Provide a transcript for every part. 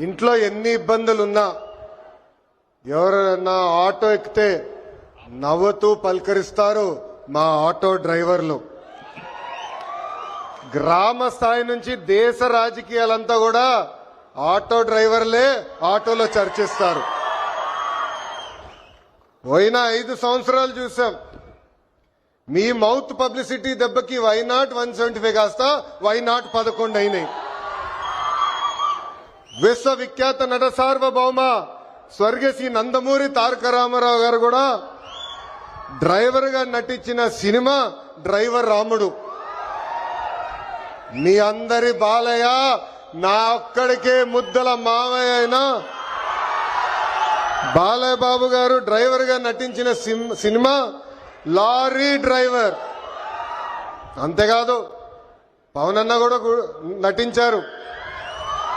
ఇంట్లో ఎన్ని ఇబ్బందులున్నా ఎవరైనా ఆటో ఎక్కితే నవ్వుతూ పలకరిస్తారు మా ఆటో డ్రైవర్లు. గ్రామ స్థాయి నుంచి దేశ రాజకీయాలంతా కూడా ఆటో డ్రైవర్లే ఆటోలో చర్చిస్తారు. పోయిన 5 సంవత్సరాలు చూసాం. మీ మౌత్ పబ్లిసిటీ దెబ్బకి వైనాట్ 175 కాస్త వైనాట్ 11 అయినాయి. విశ్వవిఖ్యాత నట సార్వభౌమ స్వర్గశ్రీ నందమూరి తారక రామారావు గారు కూడా డ్రైవర్ గా నటించిన సినిమా డ్రైవర్ రాముడు. మీ అందరి బాలయ్య నా ఒక్కడికే ముద్దల మావయ్య అయినా బాలయ్య బాబు గారు డ్రైవర్ గా నటించిన సినిమా లారీ డ్రైవర్. అంతేకాదు పవన్ అన్న కూడా నటించారు,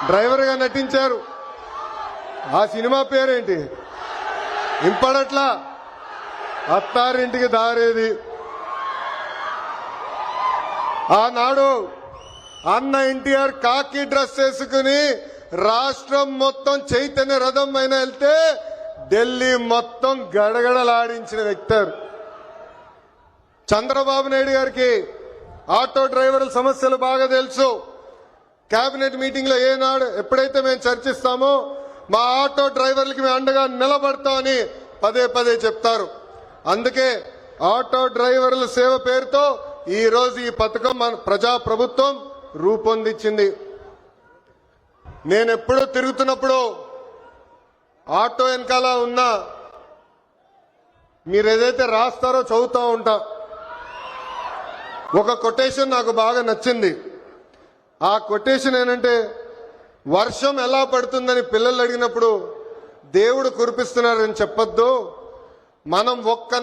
డ్రైవర్ గా నటించారు. ఆ సినిమా పేరేంటి ఇంపడట్లా, అత్తారింటికి దారేది. ఆనాడు అన్న ఎన్టీఆర్ కాకి డ్రెస్ వేసుకుని రాష్ట్రం మొత్తం చైతన్య రథం పైన వెళ్తే ఢిల్లీ మొత్తం గడగడలాడించిన వ్యక్తి. చంద్రబాబు నాయుడు గారికి ఆటో డ్రైవర్ల సమస్యలు బాగా తెలుసు. కేబినెట్ మీటింగ్ లో ఏనాడు ఎప్పుడైతే మేము చర్చిస్తామో మా ఆటో డ్రైవర్లకి మేము అండగా నిలబడతామని పదే పదే చెప్తారు. అందుకే ఆటో డ్రైవర్ల సేవ పేరుతో ఈ రోజు ఈ పథకం మన ప్రజా ప్రభుత్వం రూపొందించింది. నేను ఎప్పుడూ తిరుగుతున్నప్పుడు ఆటో వెనకాల ఉన్నా మీరు ఏదైతే రాస్తారో చదువుతూ ఉంటా. ఒక కొటేషన్ నాకు బాగా నచ్చింది. ఆ కొటేషన్ ఏంటంటే, వర్షం ఎలా పడుతుందని పిల్లలు అడిగినప్పుడు దేవుడు కురిపిస్తున్నారని చెప్పొద్దు, మనం ఒక్క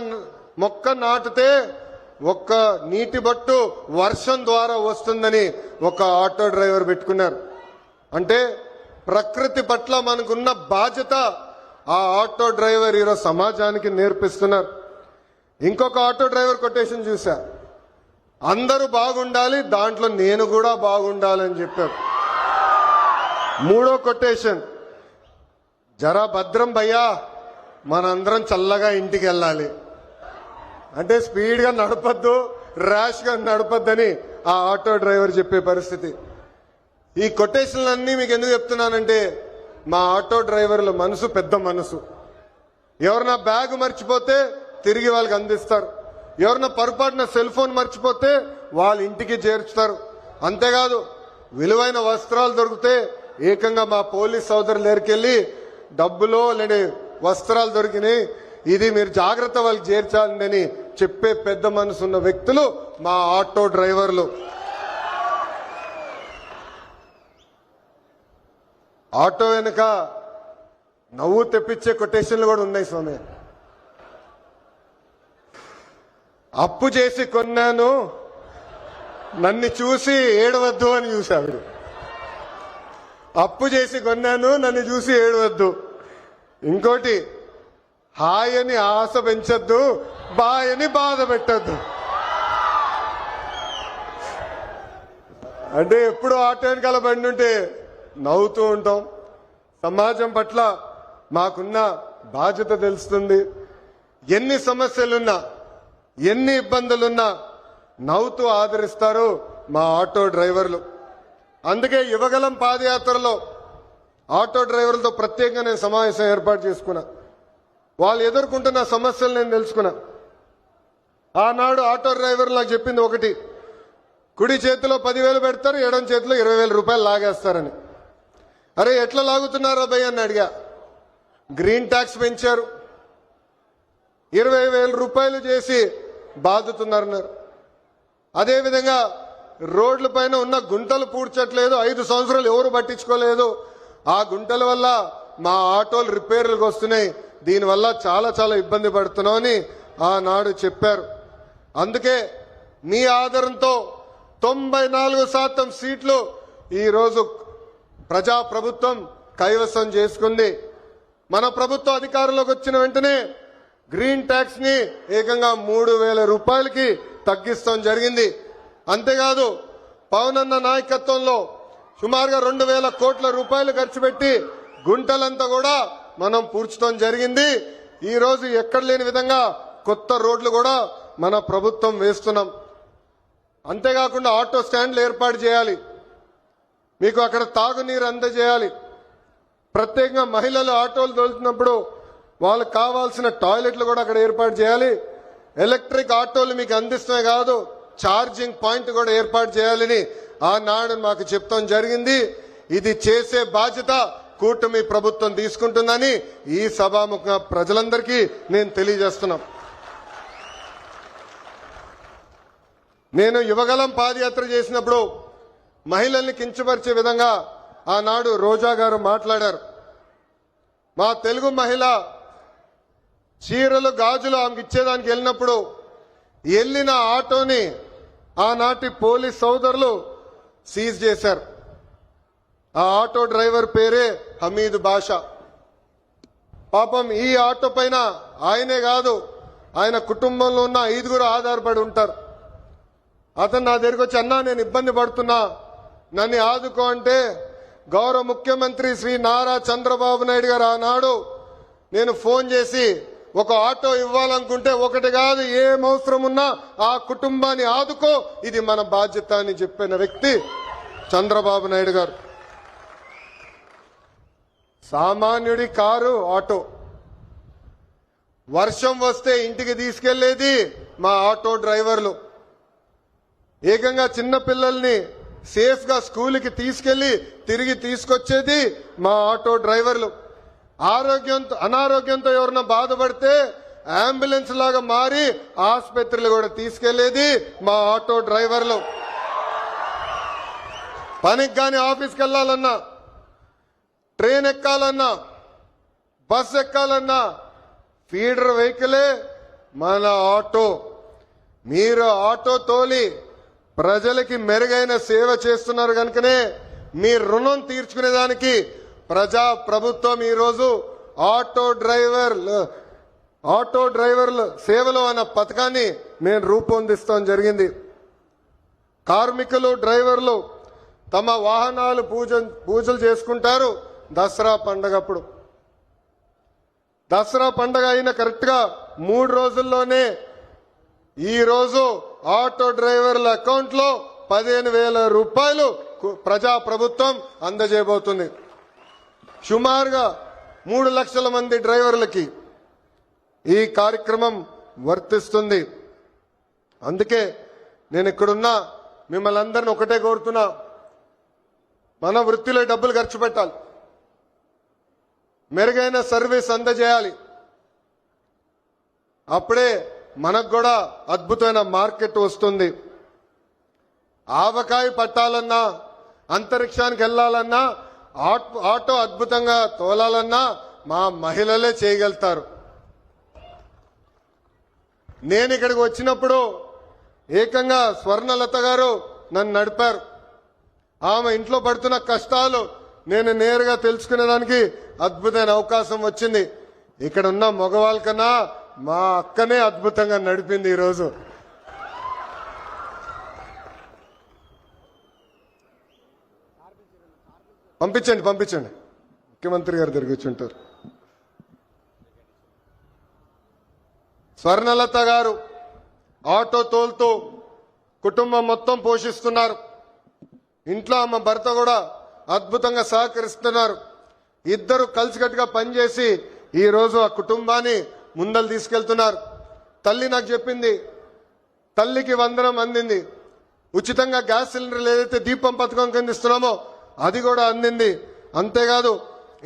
మొక్క నాటితే ఒక్క నీటి బట్టు వర్షం ద్వారా వస్తుందని ఒక ఆటో డ్రైవర్ పెట్టుకున్నారు. అంటే ప్రకృతి పట్ల మనకున్న బాధ్యత ఆ ఆటో డ్రైవర్ ఈరోజు సమాజానికి నేర్పిస్తున్నారు. ఇంకొక ఆటో డ్రైవర్ కొటేషన్ చూసా, అందరూ బాగుండాలి దాంట్లో నేను కూడా బాగుండాలని చెప్పారు. మూడో కొటేషన్, జరా భద్రం భయ్యా మనందరం చల్లగా ఇంటికి వెళ్ళాలి. అంటే స్పీడ్ గా నడపద్దు, ర్యాష్ గా నడపద్దని ఆ ఆటో డ్రైవర్ చెప్పే పరిస్థితి. ఈ కొటేషన్లన్నీ మీకు ఎందుకు చెప్తున్నానంటే, మా ఆటో డ్రైవర్ల మనసు పెద్ద మనసు. ఎవరన్నా బ్యాగ్ మర్చిపోతే తిరిగి వాళ్ళకి అందిస్తారు, ఎవరన్నా పొరపాటున సెల్ ఫోన్ మర్చిపోతే వాళ్ళ ఇంటికి చేర్చుతారు. అంతేకాదు విలువైన వస్త్రాలు దొరికితే ఏకంగా మా పోలీస్ సోదరుల దగ్గరికి వెళ్ళి డబ్బులో లేని వస్త్రాలు దొరికినాయి, ఇది మీరు జాగ్రత్త వాళ్ళకి చేర్చాలని చెప్పే పెద్ద మనసు ఉన్న వ్యక్తులు మా ఆటో డ్రైవర్లు. ఆటో వెనుక నవ్వు తెప్పించే కొటేషన్లు కూడా ఉన్నాయి స్వామి. అప్పు చేసి కొన్నాను నన్ను చూసి ఏడవద్దు అని చూశాడు. అప్పు చేసి కొన్నాను నన్ను చూసి ఏడవద్దు. ఇంకోటి, హాయని ఆశ పెంచొద్దు, బాయని బాధ పెట్టద్దు. అంటే ఎప్పుడు ఆటో వెనకాల బండి ఉంటే నవ్వుతూ ఉంటాం. సమాజం పట్ల మాకున్న బాధ్యత తెలుస్తుంది. ఎన్ని సమస్యలున్నా ఎన్ని ఇబ్బందులున్నా నవ్వుతూ ఆదరిస్తారు మా ఆటో డ్రైవర్లు. అందుకే యువగలం పాదయాత్రలో ఆటో డ్రైవర్లతో ప్రత్యేకంగా నేను సమావేశం ఏర్పాటు చేసుకున్నా. వాళ్ళు ఎదుర్కొంటున్న సమస్యలు నేను తెలుసుకున్నా. ఆనాడు ఆటో డ్రైవర్లు నాకు చెప్పింది ఒకటి, కుడి చేతిలో 10,000 పెడతారు, ఎడం చేతిలో 20,000 రూపాయలు లాగేస్తారని. అరే ఎట్లా లాగుతున్నారో భయ్ అని అడిగా. గ్రీన్ ట్యాక్స్ పెంచారు, 20,000 రూపాయలు చేసి బాదుతున్నారన్నారు. అదేవిధంగా రోడ్ల పైన ఉన్న గుంటలు పూడ్చట్లేదు, 5 సంవత్సరాలు ఎవరు పట్టించుకోలేదు. ఆ గుంటల వల్ల మా ఆటోలు రిపేర్లకు వస్తున్నాయి, దీనివల్ల చాలా చాలా ఇబ్బంది పడుతున్నామని ఆనాడు చెప్పారు. అందుకే మీ ఆదరణతో 94% సీట్లు ఈరోజు ప్రజా ప్రభుత్వం కైవసం చేసుకుంది. మన ప్రభుత్వం అధికారంలోకి వచ్చిన వెంటనే గ్రీన్ ట్యాక్స్ ని ఏకంగా 3,000 రూపాయలకి తగ్గిస్తాం జరిగింది. అంతేకాదు పవన్ అన్న నాయకత్వంలో సుమారుగా 2,000 కోట్ల రూపాయలు ఖర్చు పెట్టి గుంటలంతా కూడా మనం పూడ్చడం జరిగింది. ఈ రోజు ఎక్కడ లేని విధంగా కొత్త రోడ్లు కూడా మన ప్రభుత్వం వేస్తున్నాం. అంతేకాకుండా ఆటో స్టాండ్లు ఏర్పాటు చేయాలి, మీకు అక్కడ తాగునీరు అందజేయాలి. ప్రత్యేకంగా మహిళలు ఆటోలు తోలుతున్నప్పుడు వాళ్ళకి కావాల్సిన టాయిలెట్లు కూడా అక్కడ ఏర్పాటు చేయాలి. ఎలక్ట్రిక్ ఆటోలు మీకు అందిస్తమే కాదు, ఛార్జింగ్ పాయింట్ కూడా ఏర్పాటు చేయాలని ఆనాడు మాకు చెప్తాం జరిగింది. ఇది చేసే బాధ్యత కూటమి ప్రభుత్వం తీసుకుంటుందని ఈ సభాముఖంగా ప్రజలందరికీ నేను తెలియజేస్తున్నా. నేను యువగలం పాదయాత్ర చేసినప్పుడు మహిళల్ని కించపరిచే విధంగా ఆనాడు రోజా గారు మాట్లాడారు. మా తెలుగు మహిళ చీరలు గాజులు ఆమెకి ఇచ్చేదానికి వెళ్ళినప్పుడు వెళ్ళిన ఆటోని ఆనాటి పోలీస్ సోదరులు సీజ్ చేశారు. ఆ ఆటో డ్రైవర్ పేరే హమీద్ బాషా. పాపం ఈ ఆటో పైన ఆయనే కాదు, ఆయన కుటుంబంలో ఉన్న 5గురు ఆధారపడి ఉంటారు. అతను నా దగ్గరికి వచ్చి, అన్నా నేను ఇబ్బంది పడుతున్నా, నన్ను ఆదుకో అంటే గౌరవ ముఖ్యమంత్రి శ్రీ నారా చంద్రబాబు నాయుడు గారు ఆనాడు నేను ఫోన్ చేసి ఒక ఆటో ఇవ్వాలనుకుంటే ఒకటి కాదు, ఏం అవసరం ఉన్నా ఆ కుటుంబాన్ని ఆదుకో, ఇది మన బాధ్యత అని చెప్పిన వ్యక్తి చంద్రబాబు నాయుడు గారు. సామాన్యుడి కారు ఆటో, వర్షం వస్తే ఇంటికి తీసుకెళ్లేది మా ఆటో డ్రైవర్లు. ఏకంగా చిన్న పిల్లల్ని సేఫ్ గా స్కూల్కి తీసుకెళ్లి తిరిగి తీసుకొచ్చేది మా ఆటో డ్రైవర్లు. అనారోగ్యంతో ఎవరన్నా బాధపడితే అంబులెన్స్ లాగా మారి ఆసుపత్రులు కూడా తీసుకెళ్లేది మా ఆటో డ్రైవర్లు. పనికి గాని ఆఫీస్కి వెళ్లాలన్నా, ట్రైన్ ఎక్కాలన్నా, బస్ ఎక్కాలన్నా ఫీడర్ వెహికలే మన ఆటో. మీరు ఆటో తోలి ప్రజలకి మెరుగైన సేవ చేస్తున్నారు కనుకనే మీ రుణం తీర్చుకునేదానికి ప్రజా ప్రభుత్వం ఈరోజు ఆటో డ్రైవర్ల సేవలు అన్న పథకాన్ని నేను రూపొందిస్తాం జరిగింది. కార్మికులు డ్రైవర్లు తమ వాహనాలు పూజలు చేసుకుంటారు దసరా పండగప్పుడు. దసరా పండగ అయిన కరెక్ట్ గా 3 రోజుల్లోనే ఈ రోజు ఆటో డ్రైవర్ల అకౌంట్ లో 15,000 రూపాయలు ప్రజా ప్రభుత్వం అందజేయబోతుంది. సుమారుగా 3 లక్షల మంది డ్రైవర్లకి ఈ కార్యక్రమం వర్తిస్తుంది. అందుకే నేను ఇక్కడున్నా మిమ్మల్ని అందరిని ఒకటే కోరుతున్నా, మన వృత్తిలో డబ్బులు ఖర్చు పెట్టాలి, మెరుగైన సర్వీస్ అందజేయాలి. అప్పుడే మనకు కూడా అద్భుతమైన మార్కెట్ వస్తుంది. ఆవకాయ పట్టాలన్నా, అంతరిక్షానికి వెళ్లాలన్నా, ఆటో అద్భుతంగా తోలాలన్నా మా మహిళలే చేయగలుగుతారు. నేను ఇక్కడికి వచ్చినప్పుడు ఏకంగా స్వర్ణలత గారు నన్ను నడిపారు. ఆమె ఇంట్లో పడుతున్న కష్టాలు నేను నేరుగా తెలుసుకునేదానికి అద్భుతమైన అవకాశం వచ్చింది. ఇక్కడ ఉన్న మగవాళ్ళ కన్నా మా అక్కనే అద్భుతంగా నడిపింది. ఈరోజు పంపించండి ముఖ్యమంత్రి గారు దగ్గరికి వచ్చి ఉంటారు. స్వర్ణలత గారు ఆటో తోలుతూ కుటుంబం మొత్తం పోషిస్తున్నారు. ఇంట్లో ఆమె భర్త కూడా అద్భుతంగా సహకరిస్తున్నారు. ఇద్దరు కలిసికట్టుగా పనిచేసి ఈ రోజు ఆ కుటుంబాన్ని ముందలు తీసుకెళ్తున్నారు. తల్లి నాకు చెప్పింది, తల్లికి వందనం అందింది, ఉచితంగా గ్యాస్ సిలిండర్లు ఏదైతే దీపం పథకం కింద ఇస్తున్నామో అది కూడా అందింది. అంతేకాదు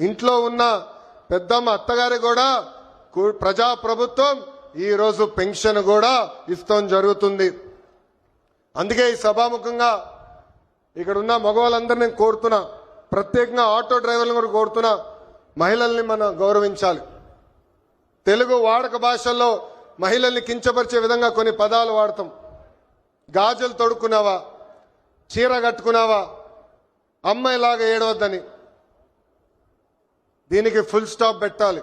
ఇంట్లో ఉన్న పెద్దమ్మ అత్తగారి కూడా ప్రజా ప్రభుత్వం ఈ రోజు పెన్షన్ కూడా ఇస్తాం జరుగుతుంది. అందుకే ఈ సభాముఖంగా ఇక్కడ ఉన్న మగవాళ్ళందరినీ నేను కోరుతున్నా, ప్రత్యేకంగా ఆటో డ్రైవర్లను కూడా కోరుతున్నా, మహిళల్ని మనం గౌరవించాలి. తెలుగు వాడక భాషల్లో మహిళల్ని కించపరిచే విధంగా కొన్ని పదాలు వాడతాం. గాజులు తొడుక్కున్నావా, చీర కట్టుకున్నావా, అమ్మాయిలాగా ఏడవద్దని. దీనికి ఫుల్ స్టాప్ పెట్టాలి.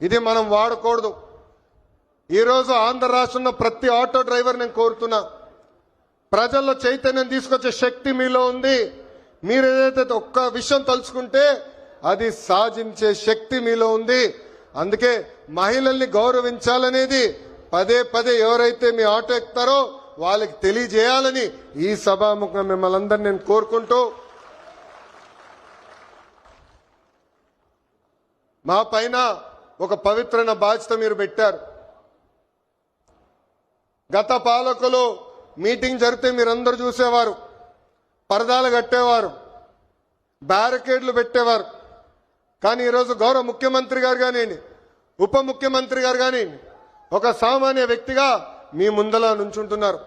ఇది మనం వాడకూడదు. ఈరోజు ఆంధ్ర రాష్ట్రంలో ప్రతి ఆటో డ్రైవర్ నేను కోరుతున్నా, ప్రజల్లో చైతన్యం తీసుకొచ్చే శక్తి మీలో ఉంది. మీరు ఏదైతే ఒక్క విషయం తలుచుకుంటే అది సాధించే శక్తి మీలో ఉంది. అందుకే మహిళల్ని గౌరవించాలనేది పదే పదే ఎవరైతే మీ ఆటో ఎక్కుతారో వాళ్ళకి తెలియజేయాలని ఈ సభాముఖంగా మిమ్మల్ని అందరినీ నేను కోరుకుంటూ, మా పైన ఒక పవిత్రమైన బాధ్యత మీరు పెట్టారు. గత పాలకులు మీటింగ్ జరిగితే మీరందరూ చూసేవారు, పరదాలు కట్టేవారు, బ్యారికేడ్లు పెట్టేవారు. కానీ ఈరోజు గౌరవ ముఖ్యమంత్రి గారు కానివ్వండి, ఉప ముఖ్యమంత్రి గారు కానివ్వండి, ఒక సామాన్య వ్యక్తిగా మీ ముందల నుంచుంటున్నారు.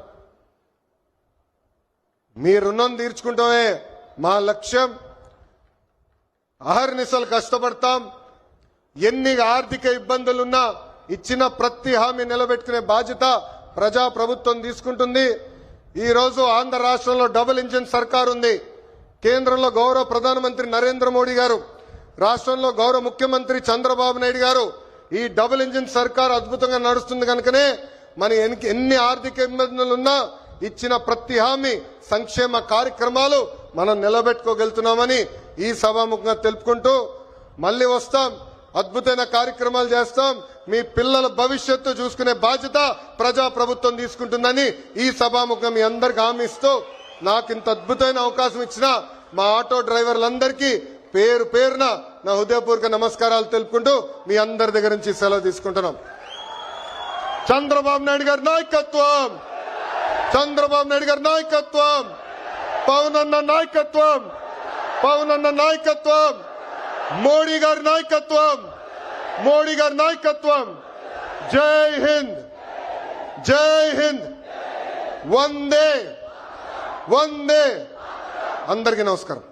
మీ రుణం తీర్చుకుంటామే మా లక్ష్యం. అహర్నిశలు కష్టపడతాం. ఎన్ని ఆర్థిక ఇబ్బందులున్నా ఇచ్చిన ప్రతి హామీ నిలబెట్టుకునే బాధ్యత ప్రజా ప్రభుత్వం తీసుకుంటుంది. ఈ రోజు ఆంధ్ర రాష్ట్రంలో డబుల్ ఇంజిన్ సర్కార్ ఉంది. కేంద్రంలో గౌరవ ప్రధానమంత్రి నరేంద్ర మోడీ గారు, రాష్ట్రంలో గౌరవ ముఖ్యమంత్రి చంద్రబాబు నాయుడు గారు. ఈ డబుల్ ఇంజిన్ సర్కార్ అద్భుతంగా నడుస్తుంది కనుకనే మన ఎన్ని ఆర్థిక ఇబ్బందులున్నా ఇచ్చిన ప్రతి హామీ సంక్షేమ కార్యక్రమాలు మనం నిలబెట్టుకోగలుగుతున్నామని ఈ సభాముఖంగా తెలుపుకుంటూ, మళ్ళీ వస్తాం, అద్భుతమైన కార్యక్రమాలు చేస్తాం. మీ పిల్లల భవిష్యత్తు చూసుకునే బాధ్యత ప్రజా ప్రభుత్వం తీసుకుంటుందని ఈ సభాముఖంగా మీ అందరికి హామీ ఇస్తూ, నాకు ఇంత అద్భుతమైన అవకాశం ఇచ్చిన మా ఆటో డ్రైవర్లందరికీ పేరు పేరున నా హృదయపూర్వక నమస్కారాలు తెలుపుకుంటూ మీ అందరి దగ్గర నుంచి సెలవు తీసుకుంటున్నాం. చంద్రబాబు నాయుడు గారి నాయకత్వం, చంద్రబాబు నాయుడు గారి నాయకత్వం, పవన్ అన్న నాయకత్వం, పవన్ అన్న నాయకత్వం, మోడీ గారి నాయకత్వం, మోడీ గారి నాయకత్వం. జై హింద్, జై హింద్, వందే వందే. అందరికీ నమస్కారం.